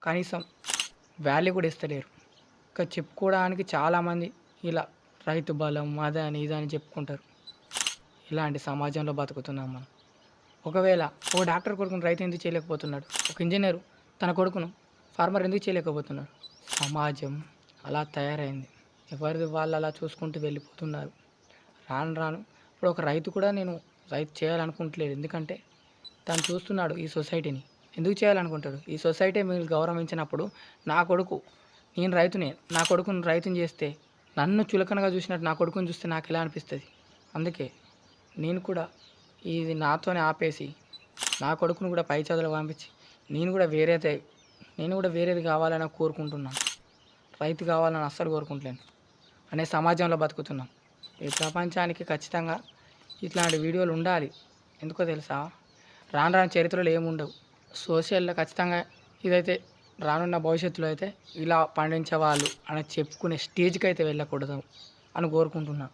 కనీసం వాల్యూ కూడా ఇస్తలేరు. ఇంకా చెప్పుకోవడానికి చాలామంది ఇలా రైతు బలం అదని ఇదని చెప్పుకుంటారు. ఇలాంటి సమాజంలో బతుకుతున్నాం మనం. ఒకవేళ ఓ డాక్టర్ కొడుకుని రైతు ఎందుకు చేయలేకపోతున్నాడు? ఒక ఇంజినీరు తన కొడుకును ఫార్మర్ ఎందుకు చేయలేకపోతున్నాడు? సమాజం అలా తయారైంది. ఎవరిది వాళ్ళు అలా చూసుకుంటూ వెళ్ళిపోతున్నారు. రాను రాను ఇప్పుడు ఒక రైతు కూడా నేను రైతు చేయాలనుకుంటలేడు. ఎందుకంటే తను చూస్తున్నాడు ఈ సొసైటీని. ఎందుకు చేయాలనుకుంటాడు? ఈ సొసైటీ మీరు గౌరవించినప్పుడు నా కొడుకు నేను రైతునే. నా కొడుకుని రైతుని చేస్తే నన్ను చులకనగా చూసినట్టు నా కొడుకుని చూస్తే నాకెలా అనిపిస్తది? అందుకే నేను కూడా ఇది నాతోనే ఆపేసి నా కొడుకుని కూడా పై చదువులకు పంపించి నేను కూడా వేరేది కావాలని కోరుకుంటున్నాను. రైతు కావాలని అస్సలు కోరుకుంటలేను. అనే సమాజంలో బతుకుతున్నాం. ఈ ప్రపంచానికి ఖచ్చితంగా ఇట్లాంటి వీడియోలు ఉండాలి. ఎందుకో తెలుసా? రాను రాను చరిత్రలో ఏముండవు. సోషల్‌లో ఖచ్చితంగా ఇదైతే రానున్న భవిష్యత్తులో అయితే ఇలా పండించేవాళ్ళు అని చెప్పుకునే స్టేజ్‌కైతే వెళ్ళకూడదు అని కోరుకుంటున్నా.